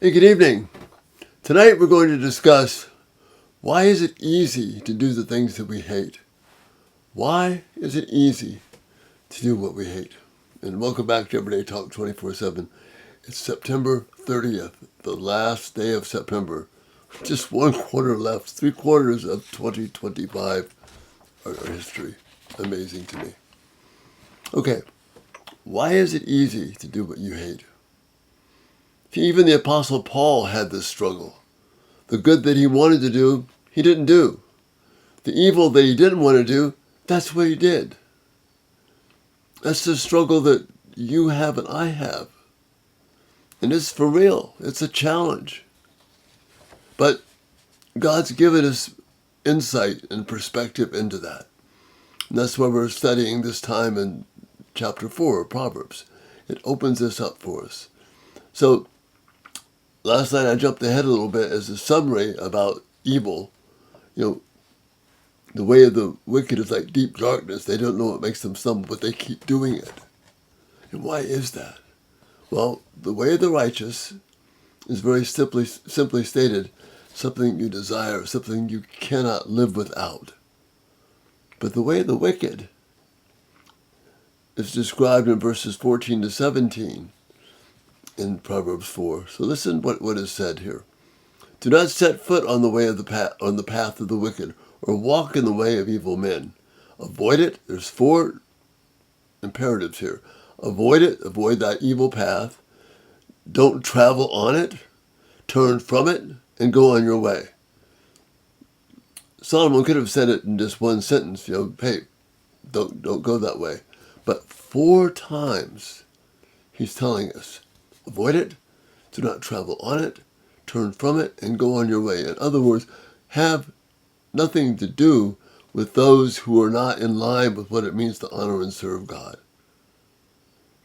Hey, good evening. Tonight we're going to discuss why is it easy to do the things that we hate? Why is it easy to do what we hate? And welcome back to Everyday Talk 24/7. It's September 30th, the last day of September. Just one quarter left. 3/4 of 2025 are history. Amazing to me. Okay, why is it easy to do what you hate? Even the Apostle Paul had this struggle. The good that he wanted to do, he didn't do. The evil that he didn't want to do, that's what he did. That's the struggle that you have and I have. And it's for real. It's a challenge. But God's given us insight and perspective into that. And that's why we're studying this time in chapter 4 of Proverbs. It opens this up for us. So, last night I jumped ahead a little bit as a summary about evil. The way of the wicked is like deep darkness. They don't know what makes them stumble, but they keep doing it. And why is that? Well, the way of the righteous is very simply stated, something you desire, something you cannot live without. But the way of the wicked is described in verses 14 to 17 in Proverbs 4. So listen what is said here. Do not set foot on the way of on the path of the wicked, or walk in the way of evil men. Avoid it. There's 4 imperatives here. Avoid it. Avoid that evil path. Don't travel on it. Turn from it and go on your way. Solomon could have said it in just one sentence. Hey, don't go that way. But 4 times he's telling us, avoid it. Do not travel on it. Turn from it and go on your way. In other words, have nothing to do with those who are not in line with what it means to honor and serve God.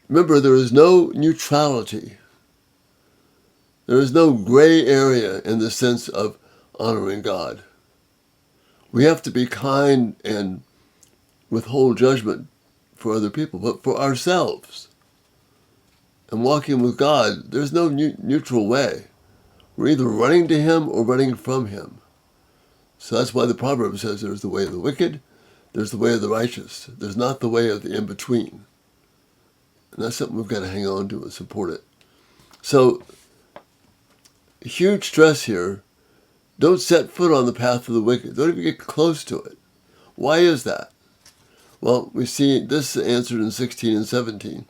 Remember, there is no neutrality. There is no gray area in the sense of honoring God. We have to be kind and withhold judgment for other people, but for ourselves. And walking with God, there's no neutral way. We're either running to Him or running from Him. So that's why the proverb says there's the way of the wicked, there's the way of the righteous. There's not the way of the in-between. And that's something we've got to hang on to and support it. So, huge stress here. Don't set foot on the path of the wicked. Don't even get close to it. Why is that? Well, we see this answered in 16 and 17.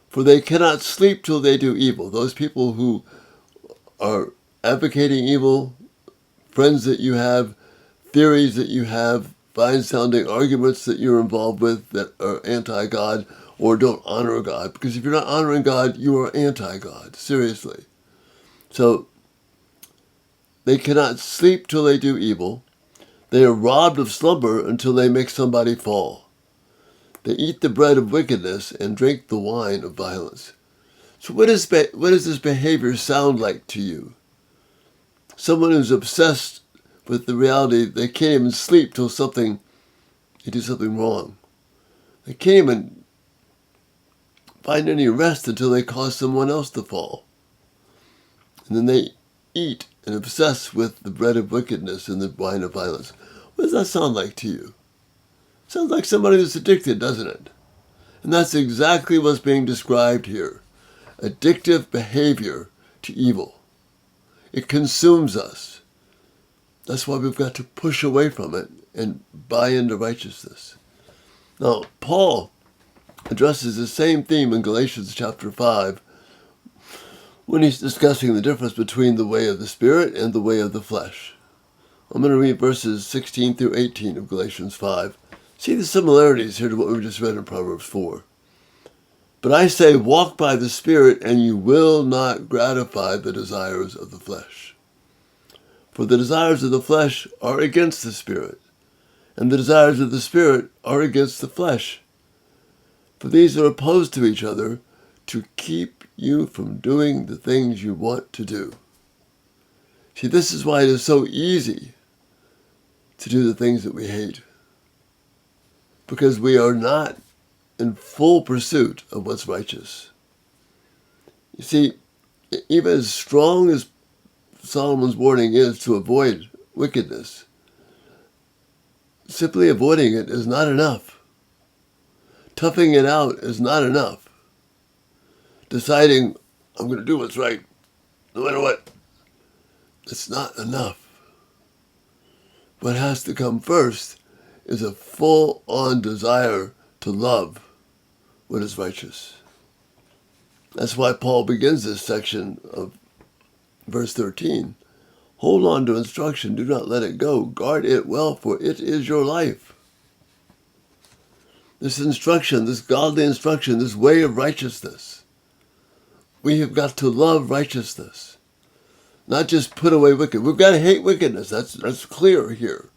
For they cannot sleep till they do evil. Those people who are advocating evil, friends that you have, theories that you have, fine-sounding arguments that you're involved with that are anti-God or don't honor God. Because if you're not honoring God, you are anti-God. Seriously. So, they cannot sleep till they do evil. They are robbed of slumber until they make somebody fall. They eat the bread of wickedness and drink the wine of violence. So what does this behavior sound like to you? Someone who's obsessed with the reality they can't even sleep till they do something wrong. They can't even find any rest until they cause someone else to fall. And then they eat and obsess with the bread of wickedness and the wine of violence. What does that sound like to you? Sounds like somebody that's addicted, doesn't it? And that's exactly what's being described here. Addictive behavior to evil. It consumes us. That's why we've got to push away from it and buy into righteousness. Now, Paul addresses the same theme in Galatians chapter 5 when he's discussing the difference between the way of the Spirit and the way of the flesh. I'm going to read verses 16 through 18 of Galatians 5. See the similarities here to what we just read in Proverbs 4. But I say, walk by the Spirit, and you will not gratify the desires of the flesh. For the desires of the flesh are against the Spirit, and the desires of the Spirit are against the flesh. For these are opposed to each other to keep you from doing the things you want to do. See, this is why it is so easy to do the things that we hate. Because we are not in full pursuit of what's righteous. You see, Even as strong as Solomon's warning is to avoid wickedness, simply avoiding it is not enough. Toughing it out is not enough. Deciding, I'm going to do what's right, no matter what, it's not enough. What has to come first is a full-on desire to love what is righteous. That's why Paul begins this section of verse 13. Hold on to instruction, do not let it go. Guard it well, for it is your life. This instruction, this godly instruction, this way of righteousness, we have got to love righteousness. Not just put away wicked. We've got to hate wickedness. That's clear here.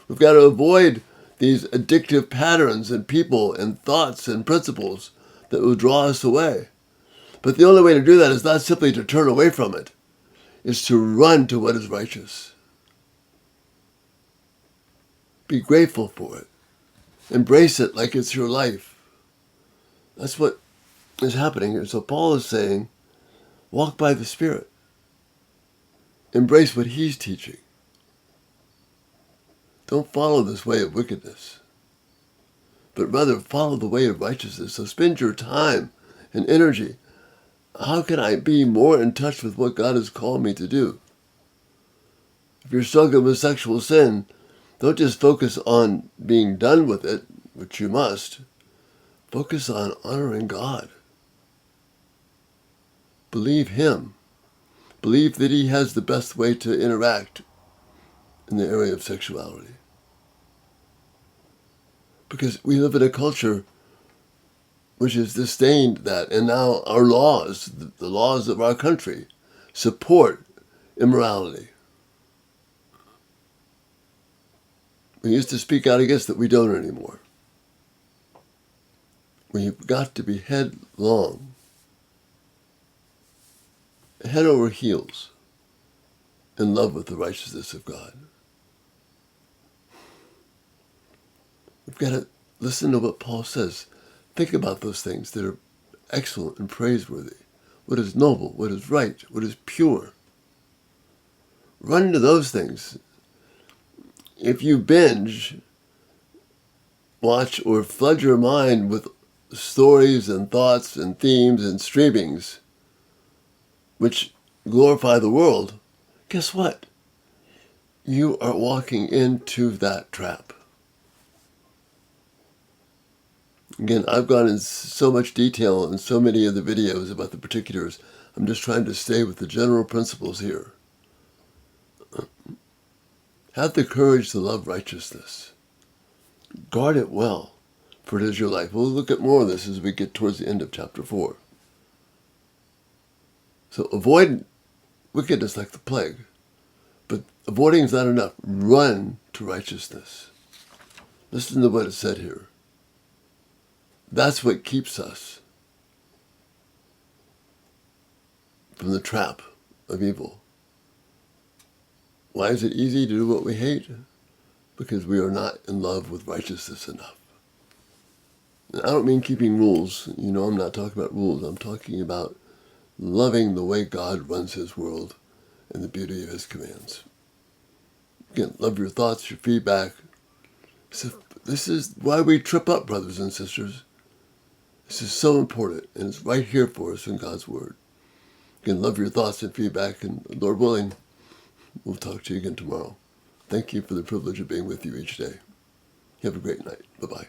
We've got to avoid these addictive patterns and people and thoughts and principles that will draw us away. But the only way to do that is not simply to turn away from it. It's to run to what is righteous. Be grateful for it. Embrace it like it's your life. That's what is happening here. So Paul is saying, walk by the Spirit. Embrace what he's teaching. Don't follow this way of wickedness, but rather follow the way of righteousness. So spend your time and energy. How can I be more in touch with what God has called me to do? If you're struggling with sexual sin, don't just focus on being done with it, which you must. Focus on honoring God. Believe Him. Believe that He has the best way to interact in the area of sexuality. Because we live in a culture which has disdained that, and now our laws, the laws of our country, support immorality. We used to speak out against it, we don't anymore. We've got to be headlong, head over heels, in love with the righteousness of God. We've got to listen to what Paul says. Think about those things that are excellent and praiseworthy. What is noble, what is right, what is pure. Run to those things. If you binge, watch, or flood your mind with stories and thoughts and themes and streamings which glorify the world, guess what? You are walking into that trap. Again, I've gone in so much detail in so many of the videos about the particulars. I'm just trying to stay with the general principles here. Have the courage to love righteousness. Guard it well, for it is your life. We'll look at more of this as we get towards the end of chapter 4. So avoid wickedness like the plague. But avoiding is not enough. Run to righteousness. Listen to what is said here. That's what keeps us from the trap of evil. Why is it easy to do what we hate? Because we are not in love with righteousness enough. And I don't mean keeping rules. You know, I'm not talking about rules. I'm talking about loving the way God runs His world and the beauty of His commands. Again, love your thoughts, your feedback. So this is why we trip up, brothers and sisters. This is so important, and it's right here for us in God's Word. Again, love your thoughts and feedback, and Lord willing, we'll talk to you again tomorrow. Thank you for the privilege of being with you each day. Have a great night. Bye-bye.